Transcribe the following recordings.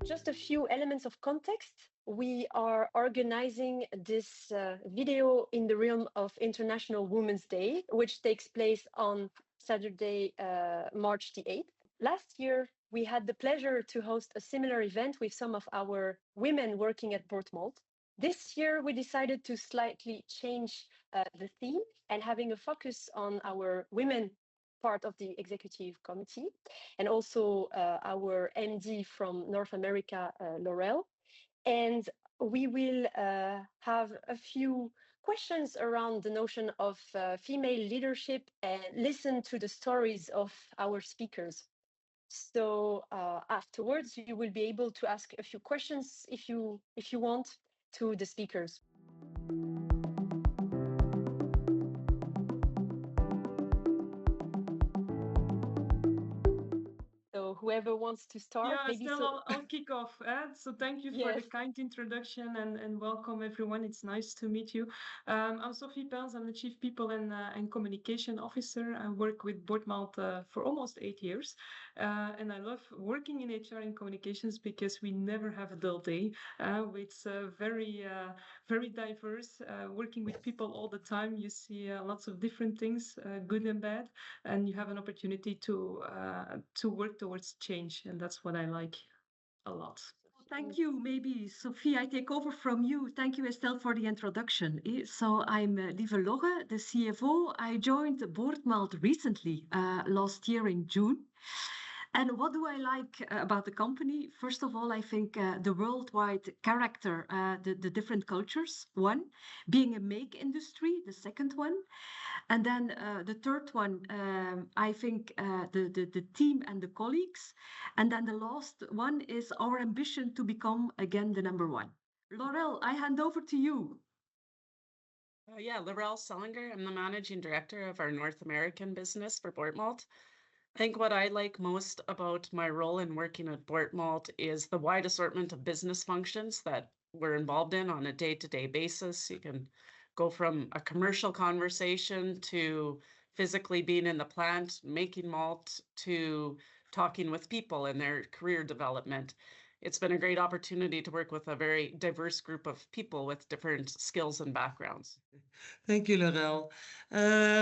Just a few elements of context. We are organizing this video in the realm of International Women's Day, which takes place on Saturday, March the 8th. Last year, we had the pleasure to host a similar event with some of our women working at Boortmalt. This year, we decided to slightly change the theme and having a focus on our women part of the executive committee, and also our MD from North America, Laurel. And we will have a few questions around the notion of female leadership and listen to the stories of our speakers. So afterwards, you will be able to ask a few questions if you want to the speakers. So whoever wants to start, yeah, maybe Estelle, I'll kick off. So thank you for the kind introduction and welcome everyone. It's nice to meet you. I'm Sophie Pels. I'm the Chief People and Communication Officer. I work with Boortmalt for almost 8 years. And I love working in HR and communications because we never have a dull day. It's very diverse. Working with people all the time, you see lots of different things, good and bad, and you have an opportunity to work towards change, and that's what I like a lot. Thank you. Maybe, Sophie, I take over from you. Thank you, Estelle, for the introduction. So I'm Lieve Logge, the CFO. I joined Boortmalt recently, last year in June. And what do I like about the company? First of all, I think the worldwide character, the different cultures, one, being a make industry, the second one. And then the third one, I think the team and the colleagues. And then the last one is our ambition to become again the number one. Laurel, I hand over to you. Laurel Sellinger. I'm the managing director of our North American business for Boortmalt. I think what I like most about my role in working at Boortmalt is the wide assortment of business functions that we're involved in on a day-to-day basis. You can go from a commercial conversation to physically being in the plant, making malt, to talking with people and their career development. It's been a great opportunity to work with a very diverse group of people with different skills and backgrounds. Thank you, Laurel.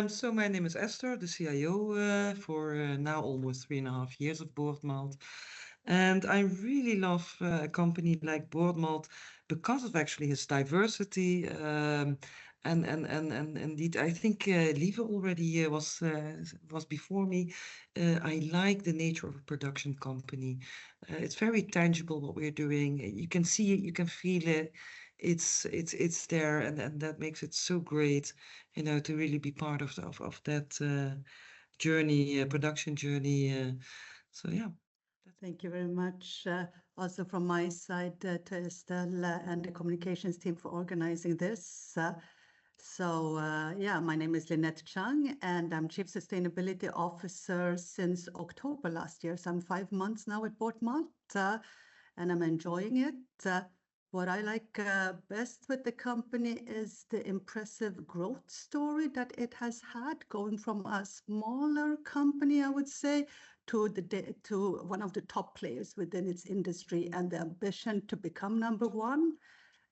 So my name is Esther, the CIO for now almost 3.5 years of Boortmalt. And I really love a company like Boortmalt because of actually its diversity. And indeed, I think Lieve already was before me. I like the nature of a production company. It's very tangible what we're doing. You can see it, you can feel it. It's there, and that makes it so great, to really be part of that journey, production journey. So yeah. Thank you very much. Also from my side to Estelle and the communications team for organizing this. My name is Lynette Chang, and I'm Chief Sustainability Officer since October last year. So I'm 5 months now at Boortmalt, and I'm enjoying it. What I like best with the company is the impressive growth story that it has had, going from a smaller company, I would say, to one of the top players within its industry, and the ambition to become number one.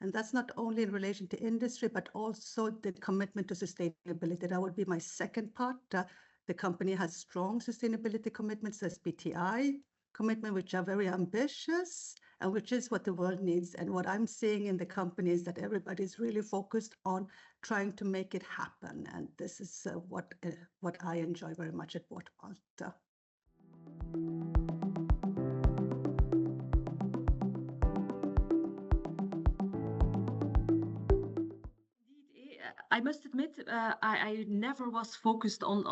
And that's not only in relation to industry, but also the commitment to sustainability. That would be my second part. The company has strong sustainability commitments, SBTi commitment, which are very ambitious, and which is what the world needs. And what I'm seeing in the company is that everybody's really focused on trying to make it happen. And this is what I enjoy very much at Boortmalt. I must admit, I never was focused on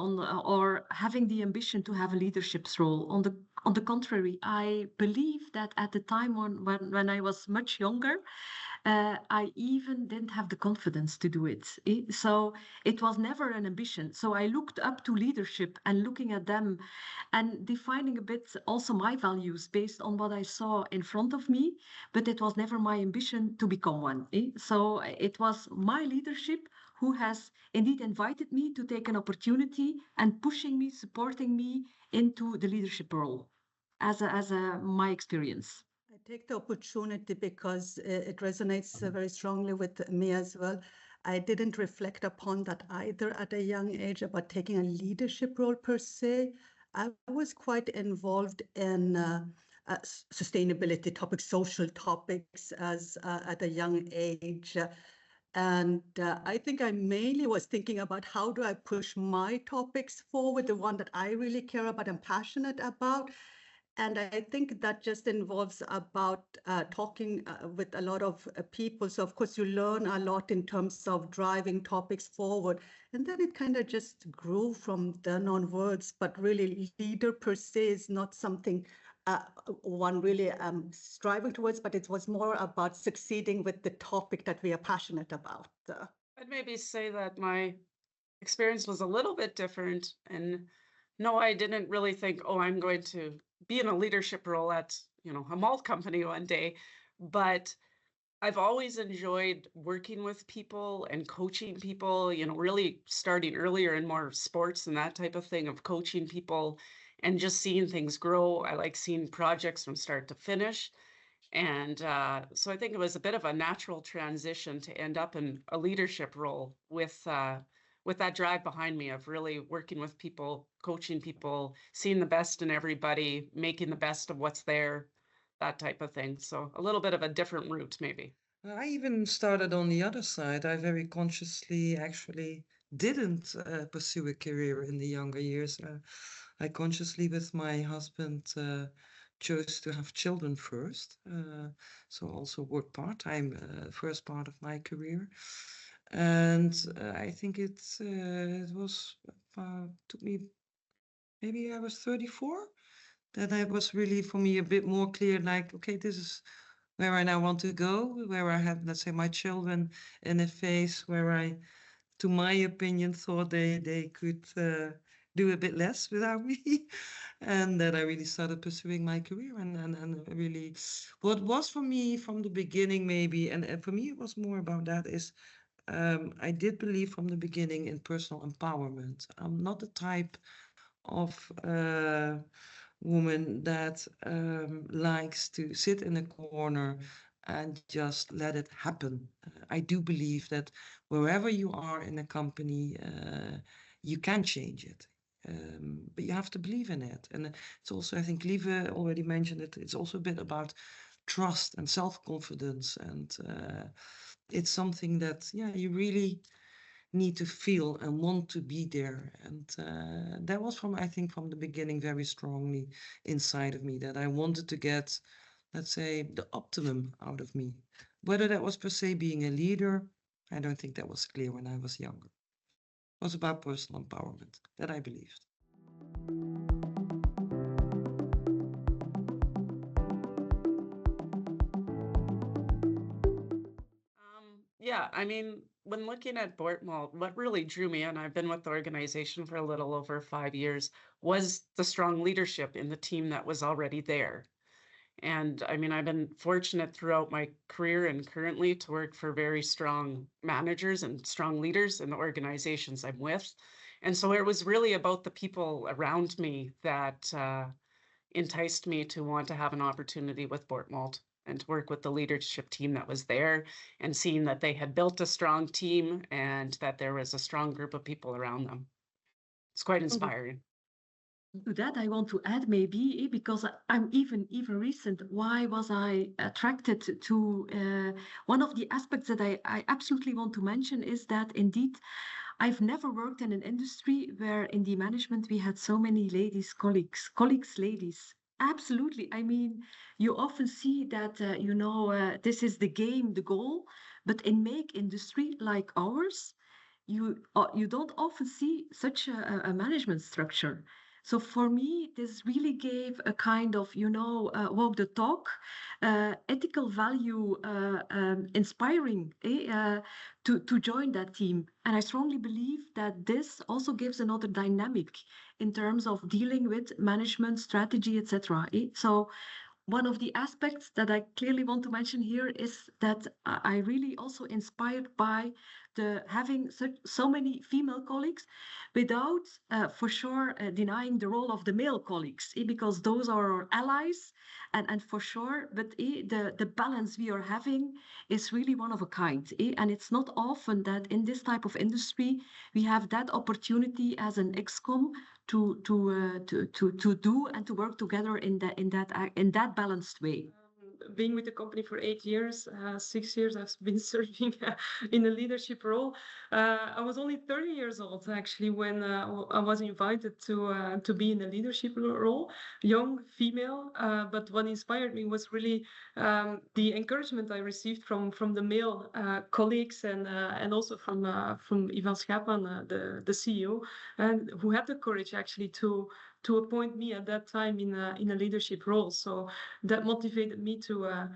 or having the ambition to have a leadership role. On the contrary, I believe that at the time when I was much younger, I even didn't have the confidence to do it. So it was never an ambition. So I looked up to leadership and looking at them and defining a bit also my values based on what I saw in front of me, but it was never my ambition to become one. So it was my leadership who has indeed invited me to take an opportunity and pushing me, supporting me into the leadership role as my experience. I take the opportunity because it resonates very strongly with me as well. I didn't reflect upon that either at a young age about taking a leadership role per se. I was quite involved in sustainability topics, social topics as at a young age. And I think I mainly was thinking about how do I push my topics forward, the one that I really care about and passionate about. And I think that just involves about talking with a lot of people. So of course you learn a lot in terms of driving topics forward. And then it kind of just grew from then onwards. But really leader per se is not something one really striving towards, but it was more about succeeding with the topic that we are passionate about. I'd maybe say that my experience was a little bit different. And no, I didn't really think, oh, I'm going to be in a leadership role at, a malt company one day. But I've always enjoyed working with people and coaching people, really starting earlier in more sports and that type of thing of coaching people and just seeing things grow. I like seeing projects from start to finish. And so I think it was a bit of a natural transition to end up in a leadership role with that drive behind me of really working with people, coaching people, seeing the best in everybody, making the best of what's there, that type of thing. So a little bit of a different route, maybe. I even started on the other side. I very consciously actually didn't pursue a career in the younger years. I consciously, with my husband, chose to have children first. So also work part-time first part of my career. And I think it was took me, maybe I was 34, that I was really for me a bit more clear, like, okay, this is where I now want to go, where I had, let's say, my children in a phase where I, to my opinion, thought they could do a bit less without me. And that I really started pursuing my career and really what was for me from the beginning, maybe, and for me it was more about that is I did believe from the beginning in personal empowerment. I'm not the type of woman that likes to sit in a corner and just let it happen. I do believe that wherever you are in a company, you can change it. But you have to believe in it. And it's also, I think Lieve already mentioned it, it's also a bit about trust and self-confidence. And it's something that, yeah, you really need to feel and want to be there. And that was I think from the beginning very strongly inside of me, that I wanted to get, let's say, the optimum out of me. Whether that was per se being a leader, I don't think that was clear when I was younger. It was about personal empowerment, that I believed. Yeah, I mean, when looking at Boortmalt, what really drew me in, I've been with the organization for a little over 5 years, was the strong leadership in the team that was already there. And I mean, I've been fortunate throughout my career and currently to work for very strong managers and strong leaders in the organizations I'm with. And so it was really about the people around me that enticed me to want to have an opportunity with Boortmalt and to work with the leadership team that was there and seeing that they had built a strong team and that there was a strong group of people around them. It's quite inspiring. To that, I want to add maybe, because I'm even recent, why was I attracted to one of the aspects that I absolutely want to mention is that indeed, I've never worked in an industry where in the management we had so many ladies, colleagues, ladies. Absolutely. I mean, you often see that, this is the game, the goal, but in make industry like ours, you don't often see such a management structure. So for me, this really gave a kind of, walk the talk, ethical value, inspiring to join that team. And I strongly believe that this also gives another dynamic in terms of dealing with management strategy, etc. So one of the aspects that I clearly want to mention here is that I really also inspired by the having so many female colleagues without for sure denying the role of the male colleagues, because those are our allies and for sure, but the balance we are having is really one of a kind. And it's not often that in this type of industry we have that opportunity as an excom to do and to work together in that balanced way. Being with the company for 8 years, 6 years I've been serving in a leadership role. I was only 30 years old actually when I was invited to be in a leadership role, young female. But what inspired me was really the encouragement I received from the male colleagues and also from Ivan Schapan, the CEO, and who had the courage actually to appoint me at that time in a leadership role. So that motivated me to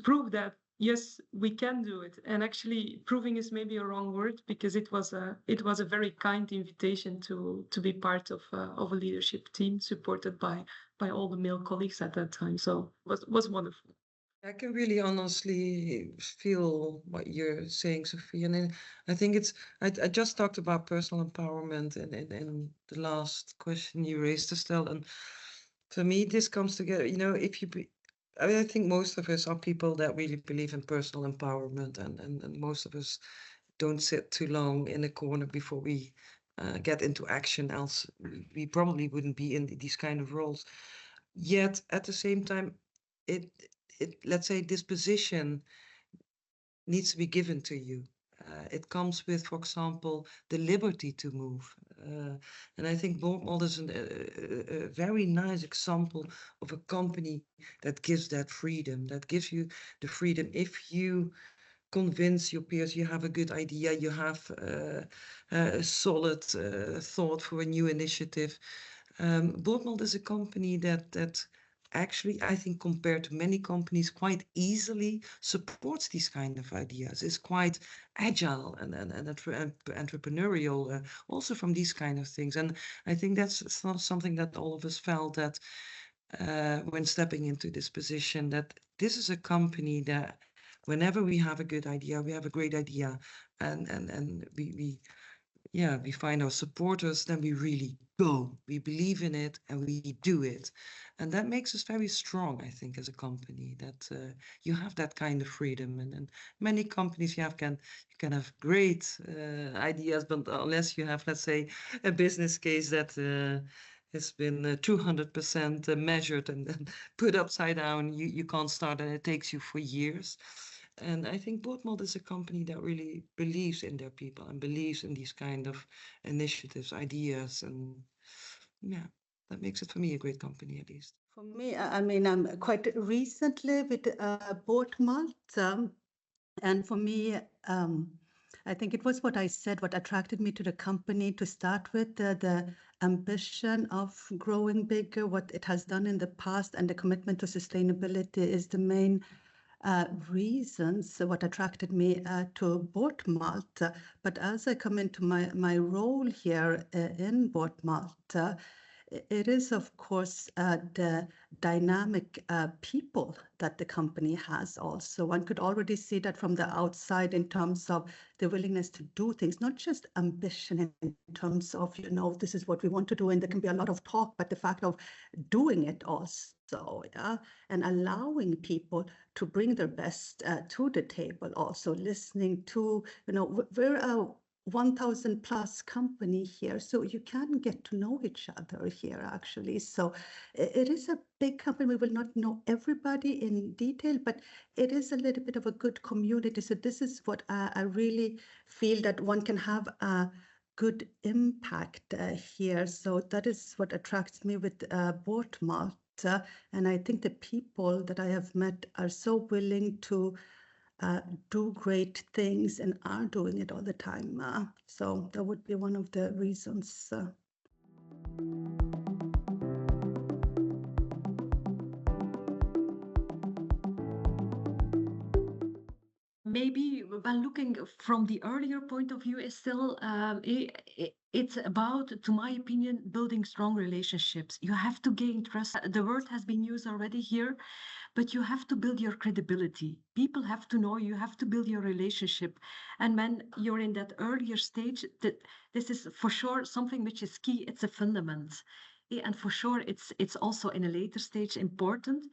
prove that yes, we can do it. And actually, proving is maybe a wrong word because it was a very kind invitation to be part of a leadership team supported by all the male colleagues at that time. So it was wonderful. I can really honestly feel what you're saying, Sophie. And I think I just talked about personal empowerment in the last question you raised, Estelle. And for me, this comes together, I think most of us are people that really believe in personal empowerment, and most of us don't sit too long in a corner before we get into action, else we probably wouldn't be in these kind of roles. Yet at the same time, it let's say this position needs to be given to you. It comes with, for example, the liberty to move. And I think Boortmalt is a very nice example of a company that gives that freedom, that gives you the freedom. If you convince your peers you have a good idea, you have a solid thought for a new initiative. Boortmalt is a company that actually, I think, compared to many companies, quite easily supports these kind of ideas. It's quite agile and entrepreneurial, also from these kind of things. And I think that's not something that all of us felt that when stepping into this position, that this is a company that whenever we have a good idea, we have a great idea, and we find our supporters, then we really go. We believe in it and we do it. And that makes us very strong, I think, as a company, that you have that kind of freedom. And many companies you can have great ideas, but unless you have, let's say, a business case that has been 200% measured and put upside down, you can't start, and it takes you for years. And I think Boortmalt is a company that really believes in their people and believes in these kind of initiatives, ideas, and yeah, that makes it for me a great company, at least. For me, I mean, I'm quite recently with Boortmalt, and for me, I think it was what I said, what attracted me to the company to start with, the ambition of growing bigger, what it has done in the past, and the commitment to sustainability is the main reasons what attracted me to Boortmalt. But as I come into my role here in Boortmalt, it is, of course, the dynamic people that the company has also. One could already see that from the outside in terms of the willingness to do things, not just ambition in terms of, this is what we want to do, and there can be a lot of talk, but the fact of doing it also, yeah, and allowing people to bring their best to the table, also listening to, we're a 1,000 plus company here, so you can get to know each other here actually. So it is a big company. We will not know everybody in detail, but it is a little bit of a good community. So this is what I really feel, that one can have a good impact here. So that is what attracts me with Boortmalt. And I think the people that I have met are so willing to do great things and are doing it all the time. So that would be one of the reasons. maybe when looking from the earlier point of view is still it's about, to my opinion, building strong relationships. You have to gain trust. The word has been used already here, but you have to build your credibility. People have to know you, have to build your relationship. And when you're in that earlier stage, that this is for sure something which is key. It's a fundament. And for sure it's also in a later stage important.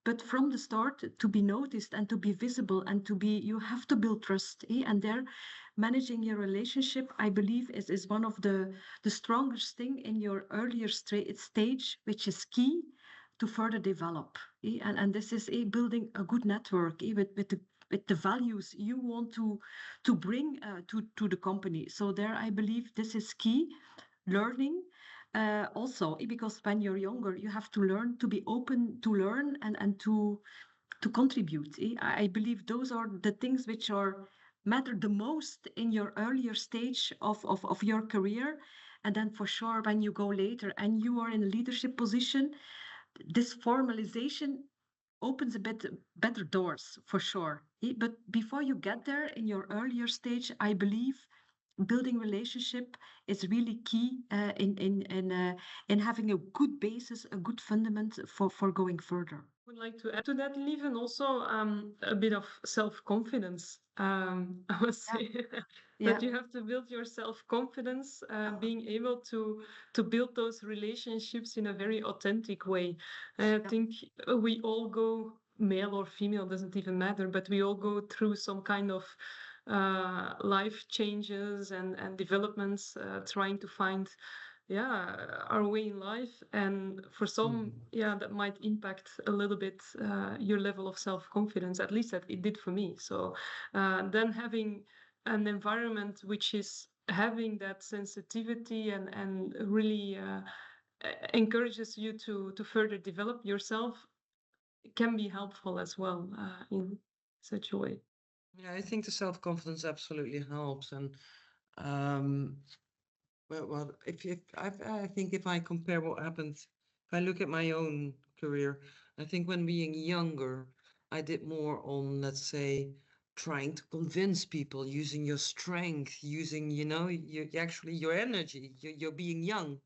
But from the start, to be noticed and to be visible and to be, you have to build trust. And there, managing your relationship, I believe, is one of the strongest thing in your earlier stage, which is key to further develop. And this is building a good network with the values you want to bring to the company. So there, I believe this is key. Learning. Also, because when you're younger, you have to learn to be open to learn and to contribute. I believe those are the things which are matter the most in your earlier stage of your career. And then for sure, when you go later and you are in a leadership position, this formalization opens a bit better doors for sure. But before you get there in your earlier stage, I believe building relationship is really key in having a good basis, a good fundament for going further. Would like to add to that, Liv, and also a bit of self-confidence. I would say that you have to build your self-confidence, being able to build those relationships in a very authentic way. I think we all go, male or female, doesn't even matter, but we all go through some kind of life changes and developments, trying to find our way in life. And for some, that might impact a little bit your level of self-confidence. At least that it did for me. So then having an environment which is having that sensitivity and really encourages you to further develop yourself can be helpful as well in such a way. Yeah, I think the self-confidence absolutely helps. And well, I think if I compare what happened, if I look at my own career, I think when being younger, I did more on, let's say, trying to convince people, using your strength, using, actually your energy, you're being young.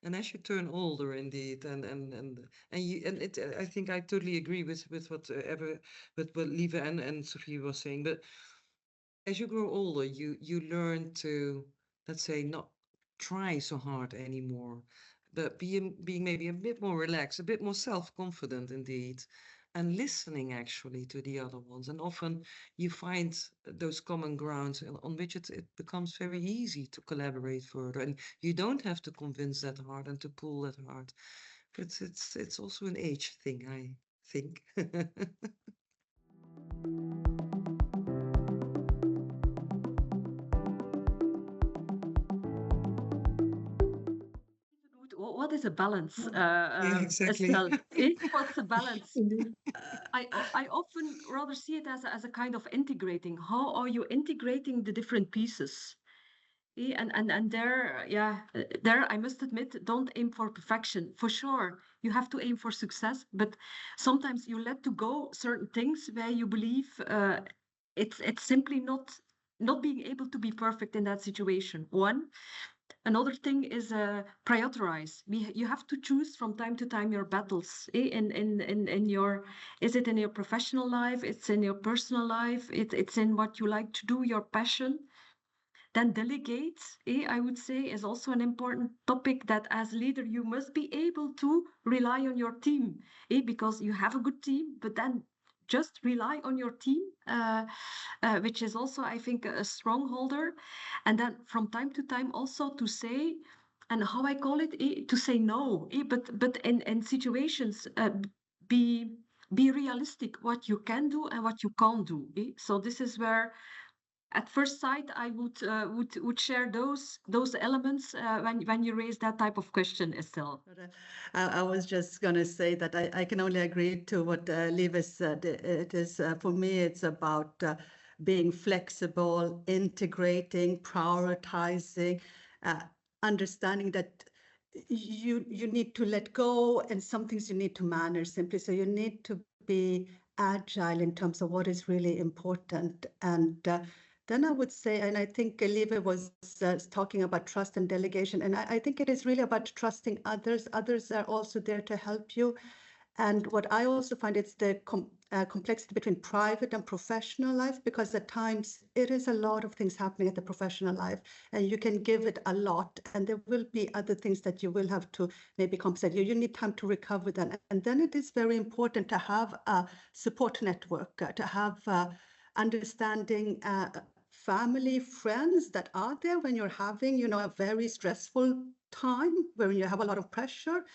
And as you turn older, indeed, I think I totally agree with what Lieve and Sophie was saying. But as you grow older, you learn to, let's say, not try so hard anymore, but being maybe a bit more relaxed, a bit more self-confident, indeed, and listening actually to the other ones. And often you find those common grounds on which it becomes very easy to collaborate further, and you don't have to convince that hard and to pull that hard. But it's also an age thing, I think. What is a balance? Yeah, exactly. Estelle? What's a balance? I often rather see it as a kind of integrating. How are you integrating the different pieces? And there I must admit, don't aim for perfection. For sure, you have to aim for success, but sometimes you let to go certain things where you believe it's simply not being able to be perfect in that situation. Another thing is prioritize. You have to choose from time to time your battles. In your, is it in your professional life? It's in your personal life. It's in what you like to do, your passion. Then delegate, I would say, is also an important topic that as leader you must be able to rely on your team, because you have a good team, but then just rely on your team, which is also, I think, a strongholder. And then from time to time also to say, and how I call it, to say no, but in situations, be realistic what you can do and what you can't do. So this is where at first sight, I would share those elements when you raise that type of question, Estelle. I was just going to say that I can only agree to what Lieve said. It is for me, it's about being flexible, integrating, prioritizing, understanding that you need to let go, and some things you need to manage simply. So you need to be agile in terms of what is really important. And then I would say, and I think Lieve was talking about trust and delegation, and I think it is really about trusting others. Others are also there to help you. And what I also find is the complexity between private and professional life, because at times it is a lot of things happening at the professional life, and you can give it a lot, and there will be other things that you will have to maybe compensate. You need time to recover then. And then it is very important to have a support network, to have understanding family, friends that are there when you're having, a very stressful time, when you have a lot of pressure.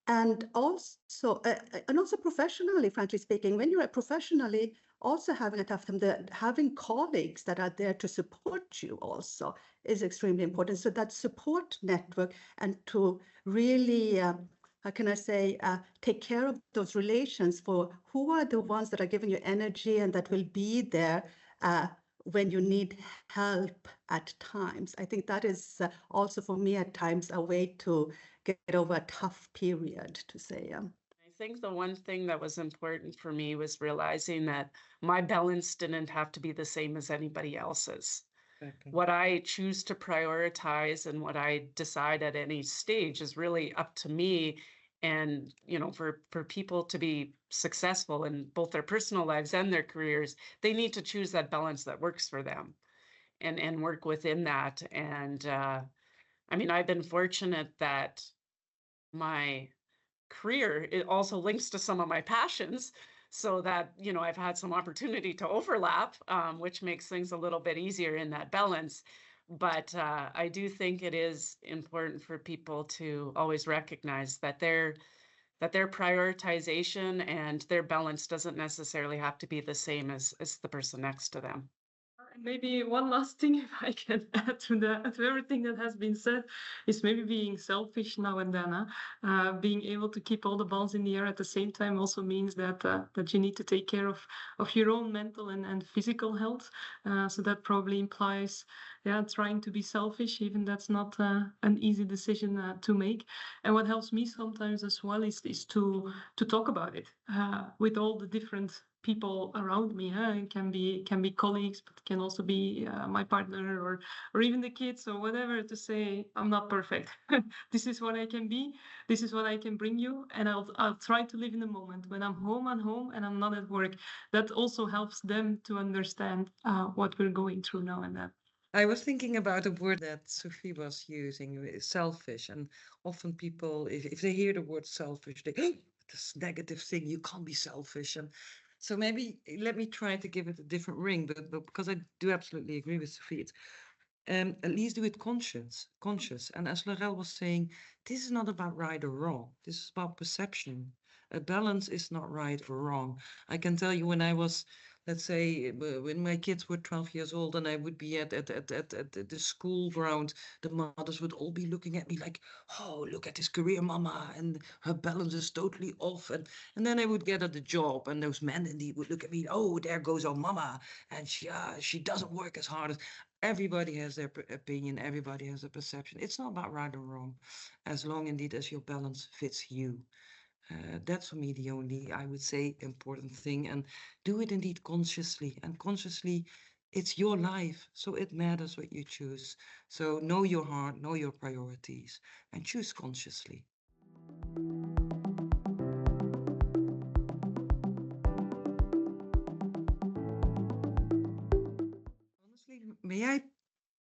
And also professionally, frankly speaking, when you're professionally also having a tough time, having colleagues that are there to support you also is extremely important. So that support network, and to really, how can I say, take care of those relations, for who are the ones that are giving you energy and that will be there when you need help at times. I think that is also for me at times a way to get over a tough period, to say. I think the one thing that was important for me was realizing that my balance didn't have to be the same as anybody else's. Exactly. What I choose to prioritize and what I decide at any stage is really up to me. And, for people to be successful in both their personal lives and their careers, they need to choose that balance that works for them and work within that. And I've been fortunate that my career, it also links to some of my passions, so that I've had some opportunity to overlap, which makes things a little bit easier in that balance. But I do think it is important for people to always recognize that their prioritization and their balance doesn't necessarily have to be the same as the person next to them. Maybe one last thing, if I can add to everything that has been said, is maybe being selfish now and then. Being able to keep all the balls in the air at the same time also means that that you need to take care of your own mental and physical health. So that probably implies, trying to be selfish, even that's not an easy decision to make. And what helps me sometimes as well is to talk about it with all the different people around me. It can be colleagues, but it can also be my partner or even the kids or whatever, to say, I'm not perfect. This is what I can be. This is what I can bring you, and I'll try to live in the moment. When I'm home, and I'm not at work. That also helps them to understand what we're going through now and then. I was thinking about a word that Sophie was using, selfish. And often people, if they hear the word selfish, they, this negative thing, you can't be selfish. And so maybe let me try to give it a different ring, but because I do absolutely agree with Sophie, it's, at least do it conscious. And as Laurel was saying, this is not about right or wrong. This is about perception. A balance is not right or wrong. I can tell you, when I was, let's say, when my kids were 12 years old and I would be at the school ground, the mothers would all be looking at me like, oh, look at this career mama, and her balance is totally off. And then I would get at the job, and those men indeed would look at me, oh, there goes our mama, and she doesn't work as hard as. Everybody has their opinion, everybody has a perception. It's not about right or wrong, as long indeed as your balance fits you. That's for me the only, I would say, important thing. And do it indeed consciously. And consciously, it's your life, so it matters what you choose. So know your heart, know your priorities, and choose consciously. Honestly, may I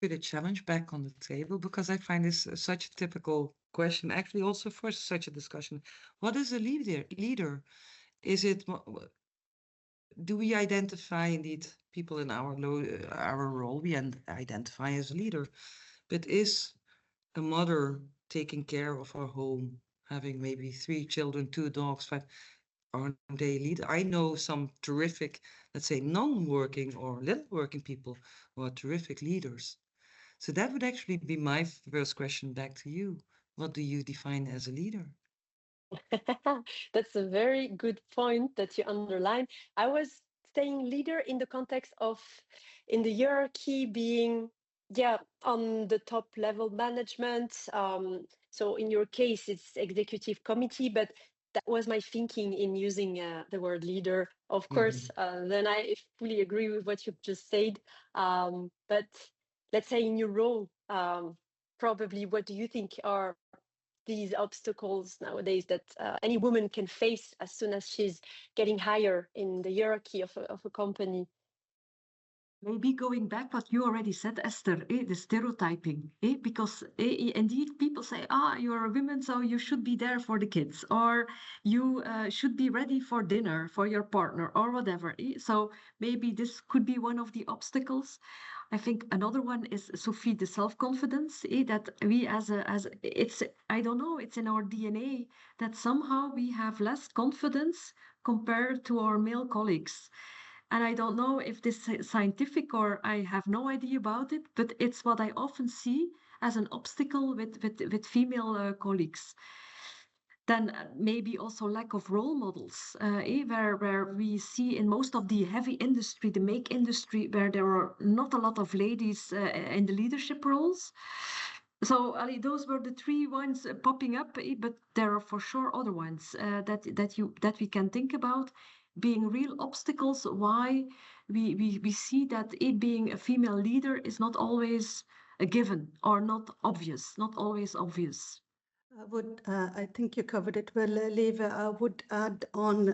put a challenge back on the table, because I find this such a typical question, actually also for such a discussion. What is a leader? Is it, do we identify indeed people in our role? We identify as a leader, but is a mother taking care of her home, having maybe 3 children, 2 dogs, 5, are they leader? I know some terrific, let's say, non-working or little working people who are terrific leaders. So that would actually be my first question back to you. What do you define as a leader? That's a very good point that you underline. I was saying leader in the context of, in the hierarchy, being, on the top level management. So in your case, it's executive committee, but that was my thinking in using the word leader. Of course, then I fully agree with what you've just said. But let's say in your role, probably what do you think are these obstacles nowadays that any woman can face as soon as she's getting higher in the hierarchy of a company? Maybe going back what you already said, Esther, the stereotyping, because indeed people say, you're a woman, so you should be there for the kids, or you should be ready for dinner for your partner, or whatever. So maybe this could be one of the obstacles. I think another one is, Sophie, the self-confidence, that we it's, I don't know, it's in our DNA that somehow we have less confidence compared to our male colleagues. And I don't know if this is scientific or I have no idea about it, but it's what I often see as an obstacle with female colleagues. Then maybe also lack of role models, where we see in most of the heavy industry, the make industry, where there are not a lot of ladies in the leadership roles. So those were the three ones popping up, but there are for sure other ones that we can think about being real obstacles. Why we see that it being a female leader is not always a given or not always obvious. I think you covered it well, Liv. I would add on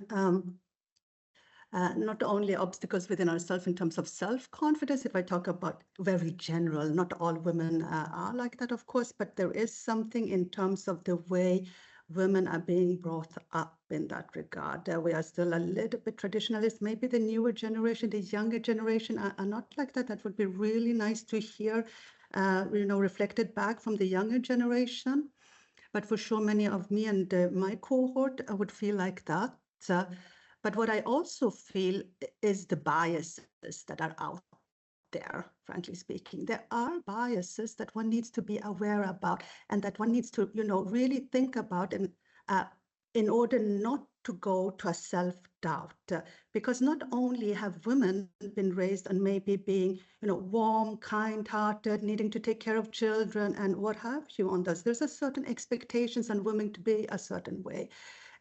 not only obstacles within ourselves in terms of self-confidence, if I talk about very general, not all women are like that, of course, but there is something in terms of the way women are being brought up in that regard. We are still a little bit traditionalist. Maybe the newer generation, the younger generation are not like that. That would be really nice to hear, reflected back from the younger generation. But for sure, many of me and my cohort would feel like that. But what I also feel is the biases that are out there, frankly speaking. There are biases that one needs to be aware about and that one needs to, really think about and in order not to go to a self-doubt. Because not only have women been raised on maybe being, warm, kind-hearted, needing to take care of children and what have you on those. There's a certain expectations on women to be a certain way.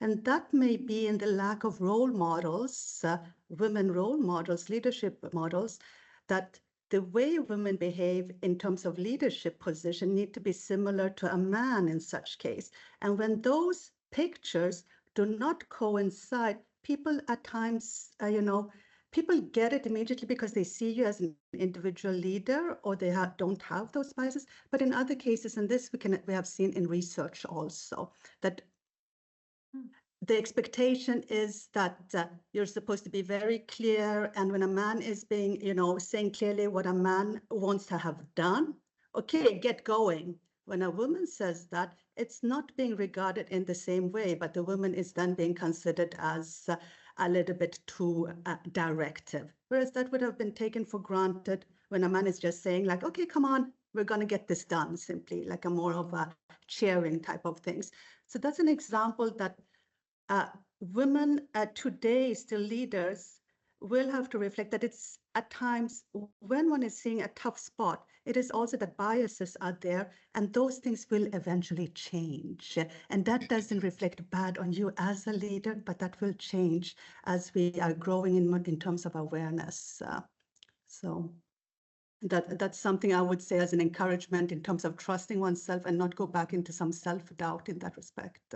And that may be in the lack of role models, women role models, leadership models, that the way women behave in terms of leadership position need to be similar to a man in such case. And when those pictures do not coincide, people at times, people get it immediately because they see you as an individual leader or they don't have those biases. But in other cases, and this we have seen in research also, that the expectation is that you're supposed to be very clear. And when a man is being, saying clearly what a man wants to have done, okay, get going. When a woman says that, it's not being regarded in the same way, but the woman is then being considered as a little bit too directive. Whereas that would have been taken for granted when a man is just saying like, okay, come on, we're going to get this done, simply like a more of a cheering type of things. So that's an example that women today, still leaders, will have to reflect that it's at times when one is seeing a tough spot, it is also that biases are there and those things will eventually change. And that doesn't reflect bad on you as a leader, but that will change as we are growing in terms of awareness. So that's something I would say as an encouragement in terms of trusting oneself and not go back into some self-doubt in that respect.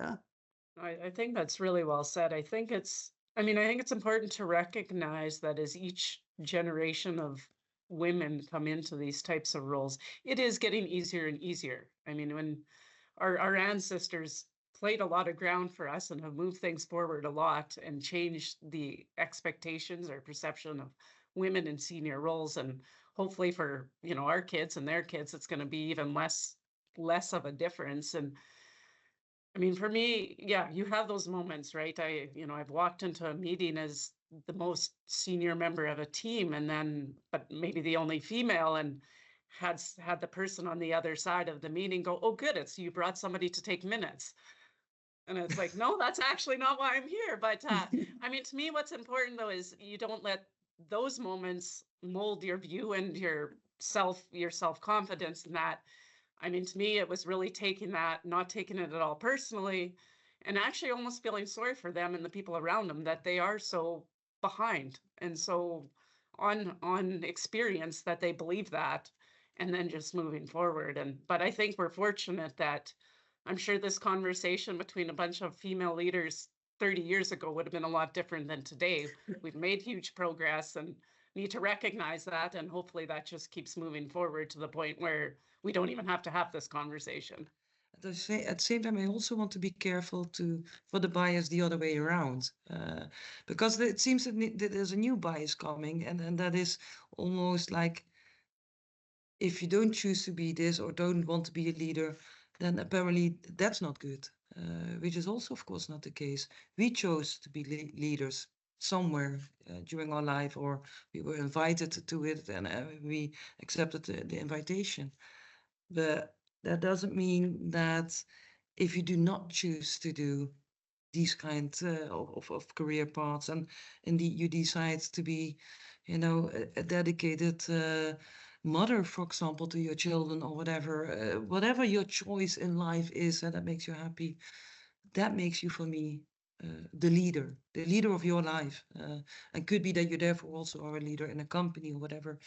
I think that's really well said. I think it's important to recognize that as each generation of women come into these types of roles, it is getting easier and easier. I mean, when our ancestors played a lot of ground for us and have moved things forward a lot and changed the expectations or perception of women in senior roles. And hopefully for, our kids and their kids, it's going to be even less of a difference. And I mean, for me, yeah, you have those moments, right? I've walked into a meeting as the most senior member of a team but maybe the only female, and had the person on the other side of the meeting go, oh, good, it's you brought somebody to take minutes. And it's like, no, that's actually not why I'm here. But to me, what's important though, is you don't let those moments mold your view and your self-confidence in that. I mean, to me, it was really not taking it at all personally and actually almost feeling sorry for them and the people around them that they are so behind and so on experience that they believe that, and then just moving forward. But I think we're fortunate that I'm sure this conversation between a bunch of female leaders 30 years ago would have been a lot different than today. We've made huge progress and need to recognize that, and hopefully that just keeps moving forward to the point where we don't even have to have this conversation. At the same time, I also want to be careful for the bias the other way around, because it seems that there's a new bias coming, and that is almost like, if you don't choose to be this or don't want to be a leader, then apparently that's not good, which is also, of course, not the case. We chose to be leaders somewhere during our life, or we were invited to it, and we accepted the invitation. But that doesn't mean that if you do not choose to do these kind of career paths, and indeed you decide to be, a dedicated mother, for example, to your children, or whatever your choice in life is, and that makes you happy, that makes you, for me, the leader of your life. And could be that you therefore also are a leader in a company or whatever.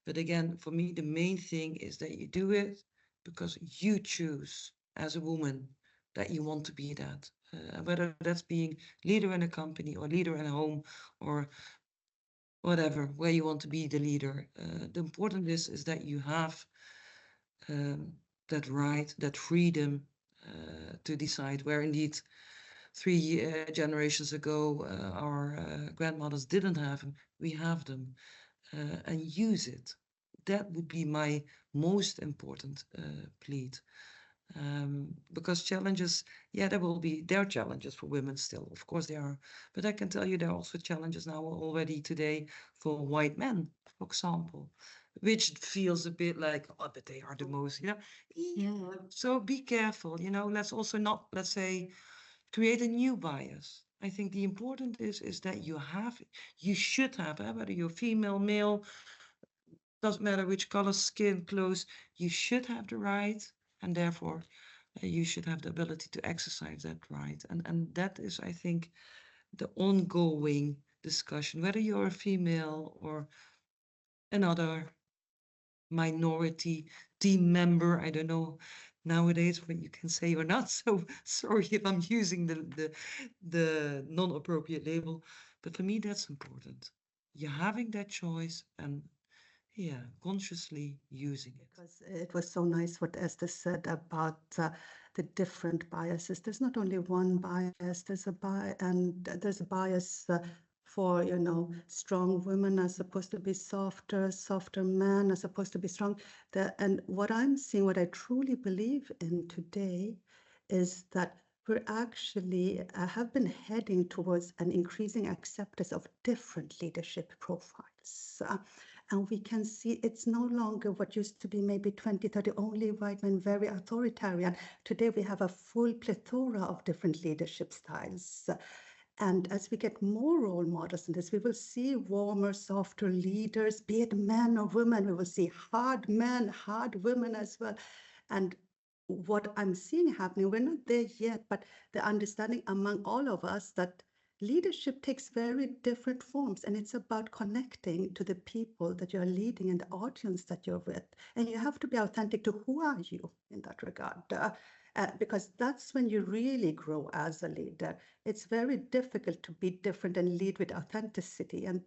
But again, for me, the main thing is that you do it because you choose as a woman that you want to be that. Whether that's being leader in a company or leader in a home or whatever, where you want to be the leader. The important is that you have that right, that freedom to decide, where indeed 3 generations ago our grandmothers didn't have them. We have them, and use it. That would be my most important plea. Because challenges, there are challenges for women still, of course there are, but I can tell you there are also challenges now already today for white men, for example, which feels a bit like, oh, but they are the most, so be careful, let's also not, let's say, create a new bias. I think the important is that you should have, whether you're female, male, doesn't matter which color, skin, clothes, you should have the right, and therefore you should have the ability to exercise that right. And that is, I think, the ongoing discussion, whether you're a female or another minority team member. I don't know nowadays what you can say or not, so sorry if I'm using the non-appropriate label, but for me that's important. You're having that choice and consciously using it. Because it was so nice what Esther said about the different biases. There's not only one bias, there's a bias for, strong women are supposed to be softer men are supposed to be strong. And what I'm seeing, what I truly believe in today, is that we're actually have been heading towards an increasing acceptance of different leadership profiles. And we can see it's no longer what used to be maybe 20, 30, only white men, very authoritarian. Today we have a full plethora of different leadership styles. And as we get more role models in this, we will see warmer, softer leaders, be it men or women. We will see hard men, hard women as well. And what I'm seeing happening, we're not there yet, but the understanding among all of us that leadership takes very different forms, and it's about connecting to the people that you're leading and the audience that you're with. And you have to be authentic to who are you in that regard, because that's when you really grow as a leader. It's very difficult to be different and lead with authenticity. And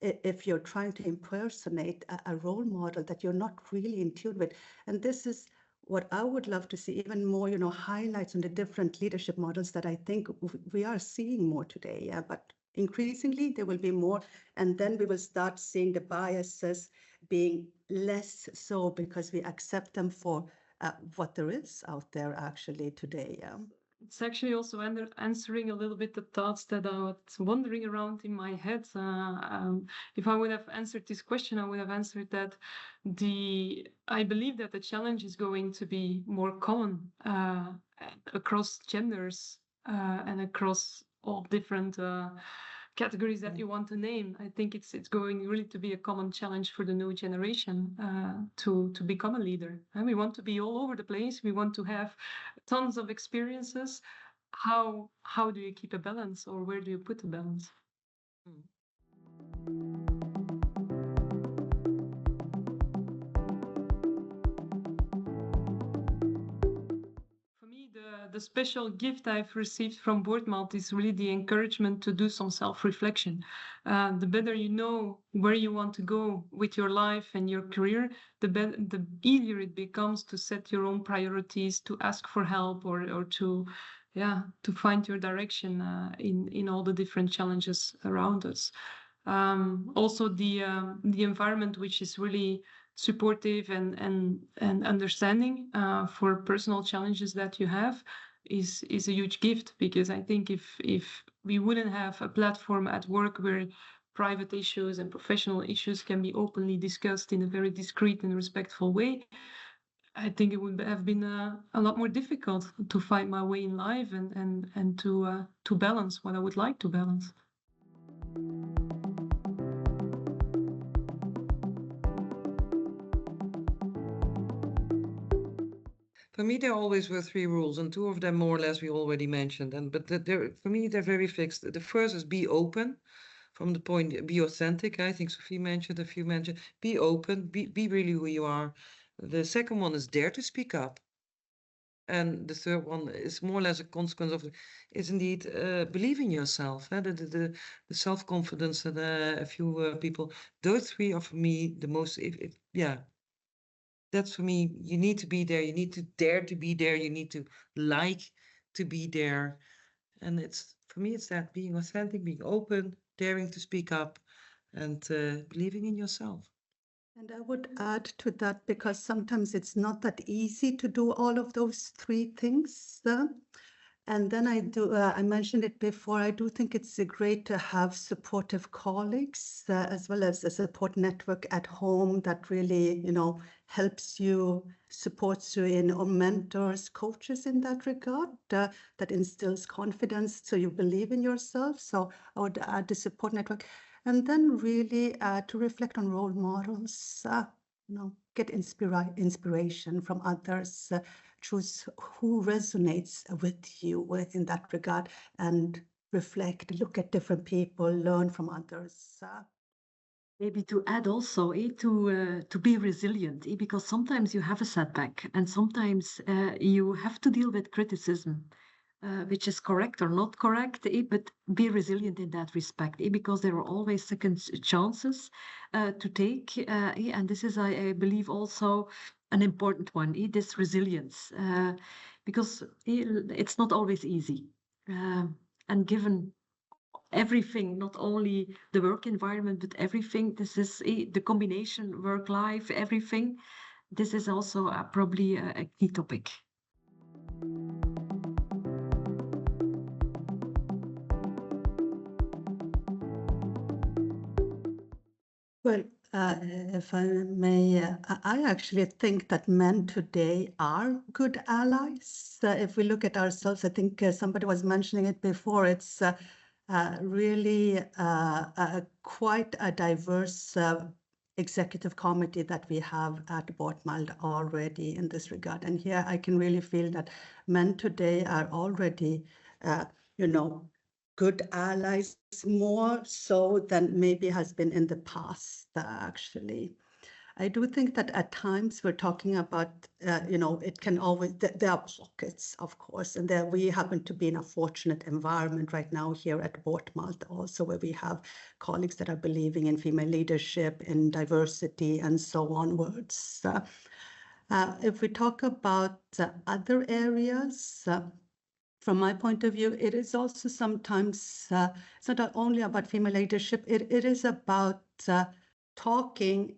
if you're trying to impersonate a role model that you're not really in tune with, and this is what I would love to see, even more, highlights on the different leadership models that I think we are seeing more today. But increasingly there will be more, and then we will start seeing the biases being less so because we accept them for what there is out there actually today. It's actually also answering a little bit the thoughts that I was wandering around in my head. If I would have answered this question, I would have answered that I believe that the challenge is going to be more common across genders and across all different categories that you want to name. I think it's going really to be a common challenge for the new generation to become a leader. And we want to be all over the place. We want to have tons of experiences. how do you keep a balance, or where do you put the balance? For me, the special gift I've received from Boortmalt is really the encouragement to do some self-reflection. The better you know where you want to go with your life and your career, the easier it becomes to set your own priorities, to ask for help, or to find your direction in all the different challenges around us. Also, the environment, which is really supportive and understanding for personal challenges that you have, is a huge gift, because I think if we wouldn't have a platform at work where private issues and professional issues can be openly discussed in a very discreet and respectful way, I think it would have been a lot more difficult to find my way in life and to balance what I would like to balance. For me, there always were three rules, and two of them more or less we already mentioned. For me, they're very fixed. The first is be open, from the point be authentic. I think Sophie mentioned, a few mentioned. Be open, be really who you are. The second one is dare to speak up. And the third one is more or less a consequence of, is indeed believe in yourself. The self-confidence that a few people, those three are for me the most, that's for me, you need to be there, you need to dare to be there, you need to like to be there. And for me, it's that being authentic, being open, daring to speak up, and believing in yourself. And I would add to that, because sometimes it's not that easy to do all of those three things. And then I mentioned it before, I do think it's great to have supportive colleagues, as well as a support network at home that really, helps you, supports you in, or mentors, coaches in that regard, that instills confidence so you believe in yourself. So I would add the support network. And then really to reflect on role models, get inspiration from others, choose who resonates with you in that regard, and reflect, look at different people, learn from others. Maybe to add also to be resilient, because sometimes you have a setback, and sometimes you have to deal with criticism, which is correct or not correct, but be resilient in that respect, because there are always second chances to take, and this is, I believe, also an important one, this resilience, because it's not always easy, and given everything, not only the work environment, but everything, this is the combination work life, everything, this is also probably a key topic. Well, if I may, I actually think that men today are good allies. If we look at ourselves, I think somebody was mentioning it before, it's really quite a diverse executive committee that we have at Boortmalt already in this regard. And here I can really feel that men today are already, good allies, more so than maybe has been in the past, actually. I do think that at times we're talking about, it can always, there are pockets, of course, and there we happen to be in a fortunate environment right now here at Boortmalt also, where we have colleagues that are believing in female leadership, in diversity, and so onwards. If we talk about other areas, from my point of view, it is also sometimes, it's not only about female leadership, it is about talking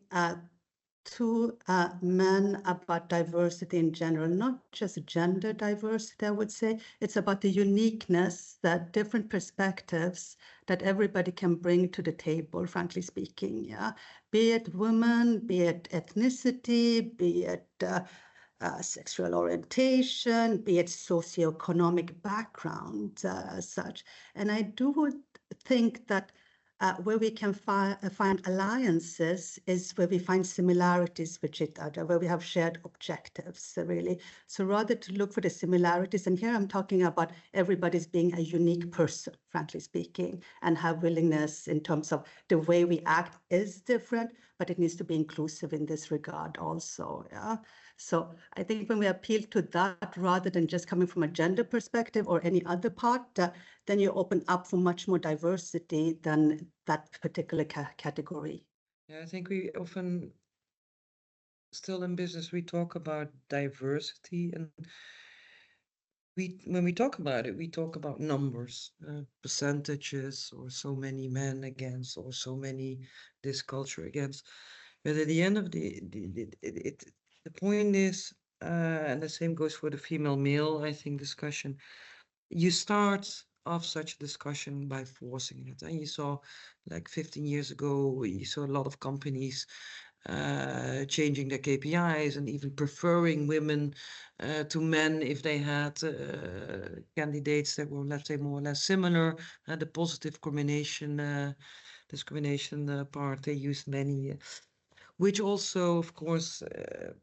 to men about diversity in general, not just gender diversity, I would say. It's about the uniqueness, that different perspectives that everybody can bring to the table, frankly speaking, yeah. Be it women, be it ethnicity, be it sexual orientation, be it socioeconomic background, as such. And I do think that Where we can find alliances is where we find similarities with each other, where we have shared objectives, really. So rather to look for the similarities, and here I'm talking about everybody's being a unique person, frankly speaking, and have willingness in terms of the way we act is different, but it needs to be inclusive in this regard also, yeah. So I think when we appeal to that rather than just coming from a gender perspective or any other part, then you open up for much more diversity than that particular category. Yeah, I think we often, still in business, we talk about diversity, and when we talk about it, we talk about numbers, percentages, or so many men against, or so many this culture against. But at the end of the point is, and the same goes for the female-male, I think, discussion. You start off such a discussion by forcing it. And you saw, like 15 years ago, you saw a lot of companies changing their KPIs and even preferring women to men if they had candidates that were, let's say, more or less similar. The positive discrimination part, they used many, which also, of course,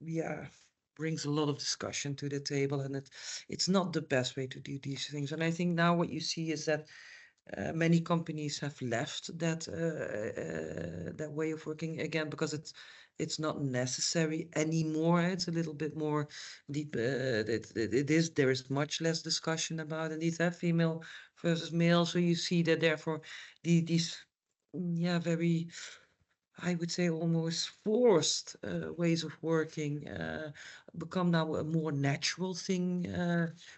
yeah, brings a lot of discussion to the table, and it's not the best way to do these things. And I think now what you see is that many companies have left that way of working again, because it's not necessary anymore. It's a little bit more deep. There is much less discussion about indeed female versus male. So you see that therefore these yeah, very, I would say, almost forced ways of working become now a more natural thing,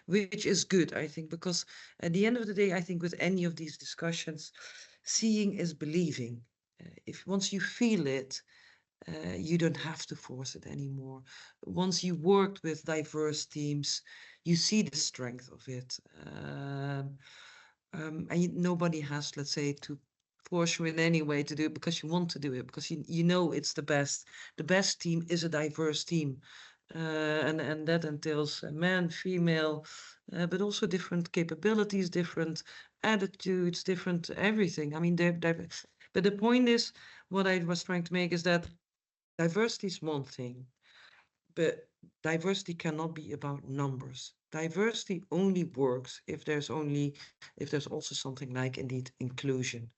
which is good, I think, because at the end of the day, I think with any of these discussions, seeing is believing. If once you feel it, you don't have to force it anymore. Once you worked with diverse teams, you see the strength of it. Nobody has, let's say, to force you in any way to do it because you want to do it, because you know it's the best. The best team is a diverse team. And that entails man, female, but also different capabilities, different attitudes, different everything. I mean, but the point is, what I was trying to make is that diversity is one thing, but diversity cannot be about numbers. Diversity only works if there's also something like indeed inclusion.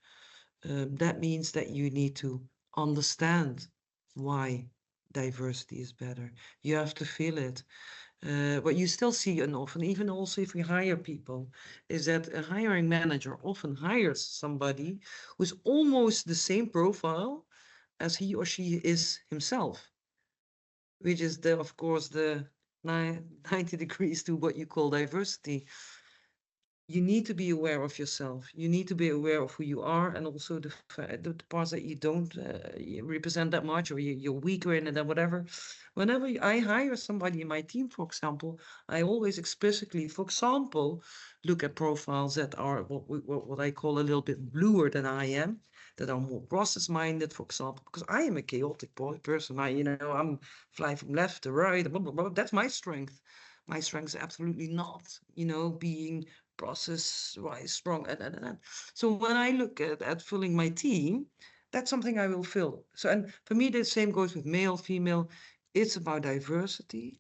That means that you need to understand why diversity is better. You have to feel it. What you still see, and often, even also if we hire people, is that a hiring manager often hires somebody who's almost the same profile as he or she is himself, which is, of course, the 90 degrees to what you call diversity. You need to be aware of yourself. You need to be aware of who you are, and also the parts that you don't represent that much, or you're weaker in it, and whatever. Whenever I hire somebody in my team, for example, I always explicitly, for example, look at profiles that are what I call a little bit bluer than I am, that are more process-minded, for example, because I am a chaotic person. I'm fly from left to right, blah, blah, blah. That's my strength. My strength is absolutely not, being process-wise strong. So when I look at filling my team, that's something I will fill. So, and for me, the same goes with male, female. It's about diversity.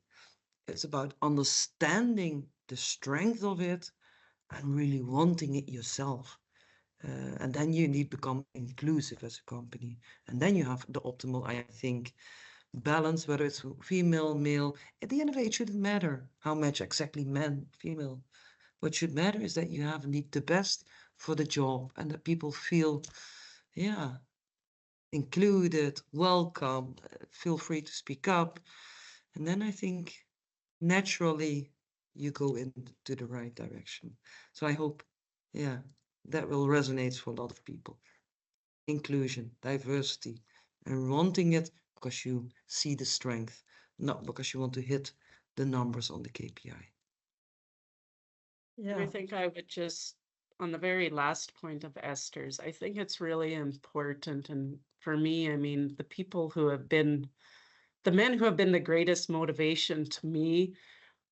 It's about understanding the strength of it and really wanting it yourself. And then you need to become inclusive as a company. And then you have the optimal, I think, balance, whether it's female, male. At the end of the day, it shouldn't matter how much exactly men, female. What should matter is that you have indeed the best for the job, and that people feel, yeah, included, welcome, feel free to speak up. And then I think naturally you go into the right direction. So I hope, yeah, that will resonate for a lot of people. Inclusion, diversity, and wanting it because you see the strength, not because you want to hit the numbers on the KPI. Yeah. I think I would just, on the very last point of Esther's, I think it's really important. And for me, I mean, the men who have been the greatest motivation to me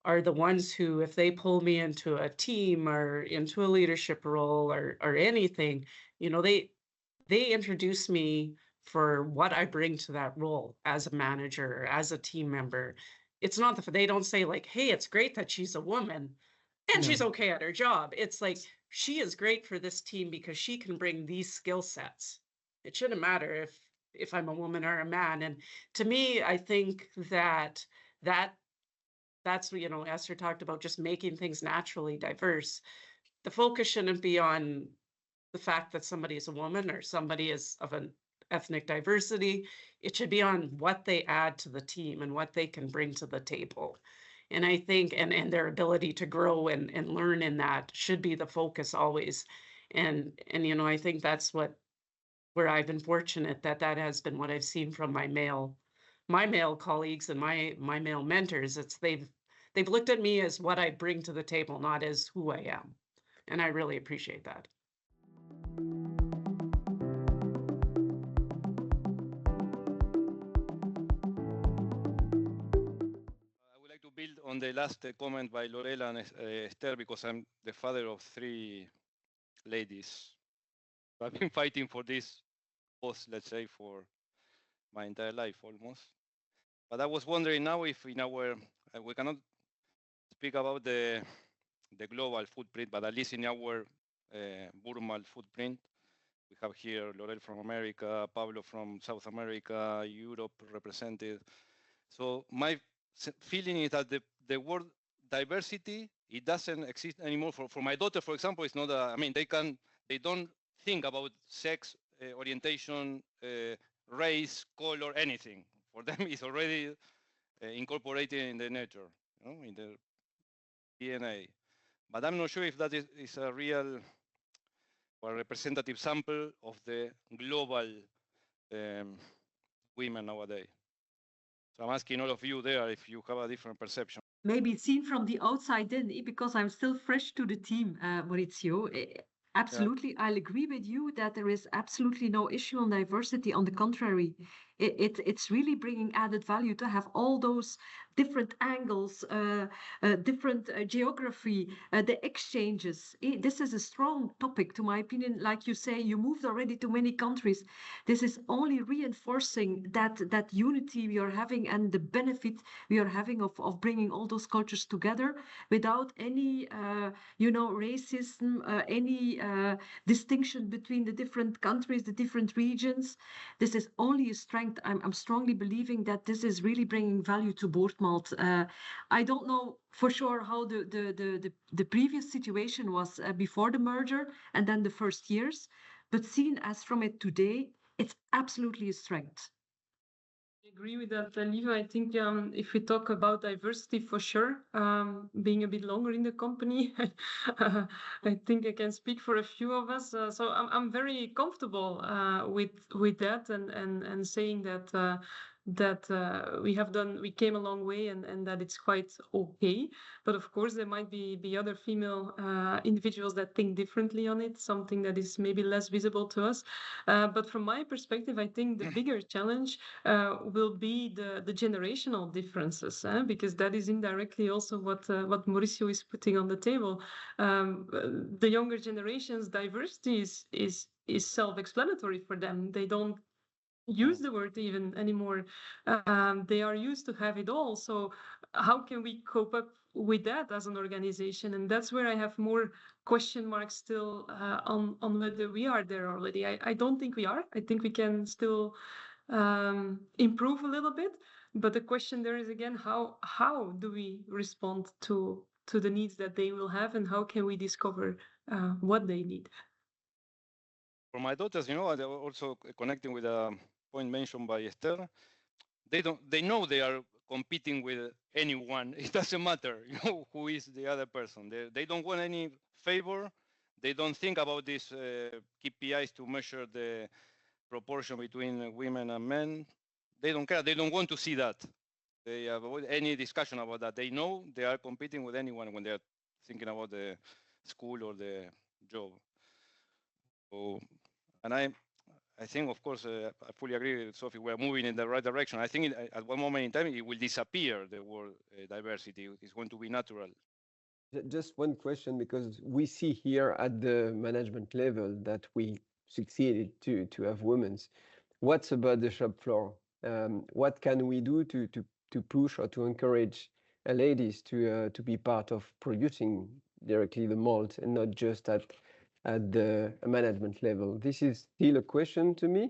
are the ones who, if they pull me into a team or into a leadership role or anything, they introduce me for what I bring to that role as a manager, as a team member. It's not they don't say like, hey, it's great that she's a woman and she's okay at her job. It's like, she is great for this team because she can bring these skill sets. It shouldn't matter if I'm a woman or a man. And to me, I think that that's what, Esther talked about, just making things naturally diverse. The focus shouldn't be on the fact that somebody is a woman or somebody is of an ethnic diversity. It should be on what they add to the team and what they can bring to the table. And I think, and their ability to grow and learn in that should be the focus always. And I think that's where I've been fortunate that has been what I've seen from my male colleagues and my male mentors. It's they've looked at me as what I bring to the table, not as who I am. And I really appreciate that. I would like to build on the last comment by Lorela and Esther, because I'm the father of 3 ladies. I've been fighting for this post, let's say, for my entire life almost. But I was wondering now if in our, we cannot speak about the global footprint, but at least in our Boortmalt footprint, we have here Laurel from America, Pablo from South America, Europe represented. So my feeling is that the word diversity, it doesn't exist anymore. For my daughter, for example, it's not I mean, they don't think about sex, orientation, race, color, anything. For them, it's already incorporated in the nature, in the DNA. But I'm not sure if that is a real or representative sample of the global women nowadays. So I'm asking all of you there if you have a different perception. Maybe seen from the outside in, because I'm still fresh to the team, Maurizio. Absolutely, I'll agree with you that there is absolutely no issue on diversity. On the contrary, it's really bringing added value to have all those different angles, different geography, the exchanges. This is a strong topic, to my opinion. Like you say, you moved already to many countries. This is only reinforcing that unity we are having and the benefit we are having of bringing all those cultures together without any, racism, any distinction between the different countries, the different regions. This is only a strength. I'm strongly believing that this is really bringing value to Boortmalt. I don't know for sure how the previous situation was before the merger and then the first years, but seen as from it today, it's absolutely a strength. I agree with that, Liva. I think if we talk about diversity, for sure, being a bit longer in the company, I think I can speak for a few of us. So I'm very comfortable with that and saying that we came a long way and that it's quite okay. But of course, there might be other female individuals that think differently on it, something that is maybe less visible to us. But from my perspective, I think the bigger challenge will be the generational differences, because that is indirectly also what Mauricio is putting on the table. The younger generations' diversity is self-explanatory for them. They don't use the word even anymore. They are used to have it all. So how can we cope up with that as an organization? And that's where I have more question marks still on whether we are there already. I don't think we are. I think we can still improve a little bit. But the question there is again, how do we respond to the needs that they will have, and how can we discover what they need? For my daughters, also connecting with a point mentioned by Esther, they know they are competing with anyone. It doesn't matter, who is the other person. They don't want any favor. They don't think about these KPIs to measure the proportion between women and men. They don't care. They don't want to see that. They avoid any discussion about that. They know they are competing with anyone when they're thinking about the school or the job. So, and I think, of course, I fully agree with Sophie, we're moving in the right direction. I think at one moment in time, it will disappear, the word diversity. It's going to be natural. Just one question, because we see here at the management level that we succeeded to have women's. What's about the shop floor? What can we do to push or to encourage ladies to be part of producing directly the malt and not just at the management level? This is still a question to me.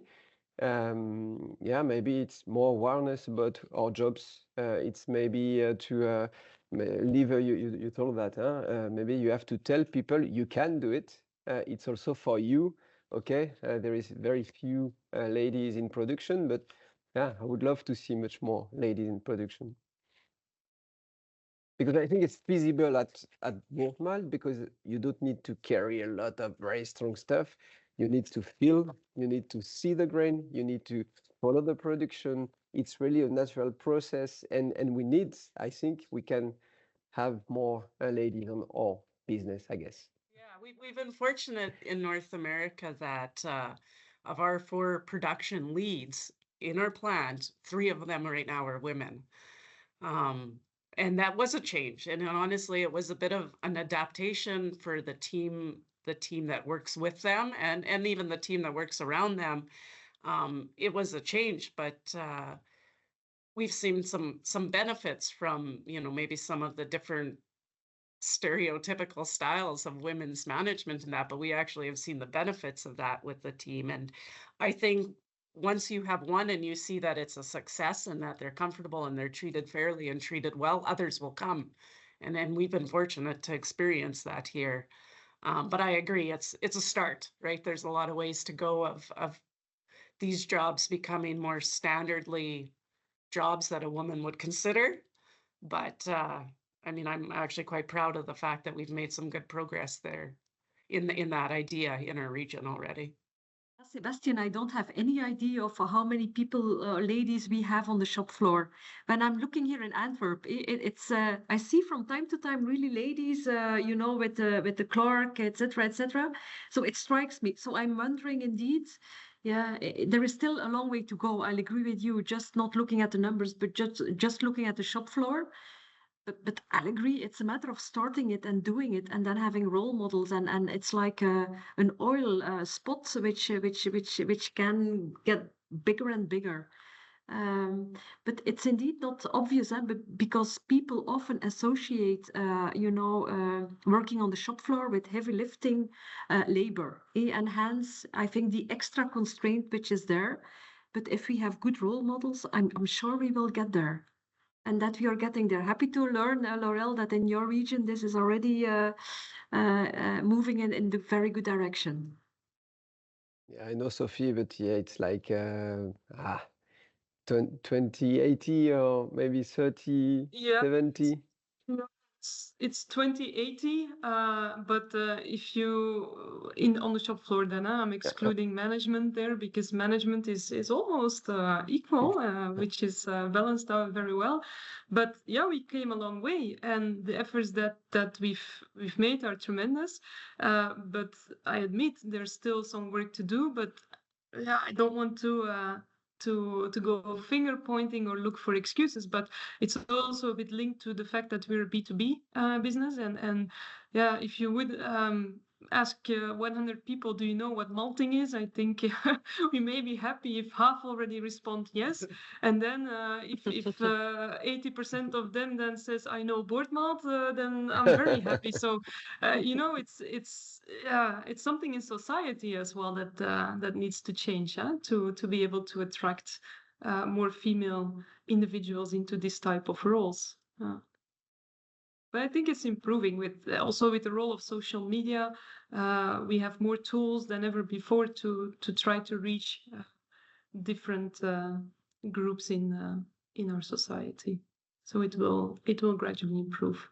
Yeah, maybe it's more awareness about our jobs. It's maybe to leave. You told that, huh? Maybe you have to tell people you can do it. It's also for you. Okay, there is very few ladies in production, but yeah, I would love to see much more ladies in production. Because I think it's feasible at Boortmalt, because you don't need to carry a lot of very strong stuff. You need to feel, you need to see the grain, you need to follow the production. It's really a natural process, and we need, I think we can have more ladies on our business, I guess. Yeah, we've been fortunate in North America that of our 4 production leads in our plant, 3 of them right now are women. And that was a change. And honestly, it was a bit of an adaptation for the team that works with them, and even the team that works around them. It was a change, but we've seen some benefits from, maybe some of the different stereotypical styles of women's management and that, but we actually have seen the benefits of that with the team. And I think once you have one and you see that it's a success and that they're comfortable and they're treated fairly and treated well, others will come. And then we've been fortunate to experience that here. But I agree, it's a start, right? There's a lot of ways to go of these jobs becoming more standardly jobs that a woman would consider. But I mean, I'm actually quite proud of the fact that we've made some good progress there in that idea in our region already. Sebastian, I don't have any idea of how many people, ladies we have on the shop floor. When I'm looking here in Antwerp, it's I see from time to time really ladies, with the clerk, etc., etc. So it strikes me. So I'm wondering, indeed, yeah, there is still a long way to go. I'll agree with you. Just not looking at the numbers, but just looking at the shop floor. But I'll agree, it's a matter of starting it and doing it, and then having role models, and it's like an oil spot which can get bigger and bigger. But it's indeed not obvious, but because people often associate, working on the shop floor with heavy lifting labor, and hence I think the extra constraint which is there. But if we have good role models, I'm sure we will get there. And that we are getting there. Happy to learn, Laurel, that in your region this is already moving in the very good direction. Yeah, I know, Sophie, but yeah, it's like 2080 or maybe 30, Yeah. 70. No, it's 2080, but if you on the shop floor, then I'm excluding management there, because management is almost equal, which is balanced out very well. But yeah, we came a long way, and the efforts that we've made are tremendous. But I admit there's still some work to do. But yeah, I don't want to go finger pointing or look for excuses, but it's also a bit linked to the fact that we're a B2B business, and yeah, if you would ask 100 people, do you know what malting is? I think we may be happy if half already respond yes, and then if 80% of them then says I know Boortmalt, then I'm very happy. So it's something in society as well that needs to change, to be able to attract more female individuals into this type of roles. But I think it's improving with the role of social media. We have more tools than ever before to try to reach different groups in our society. So it will gradually improve.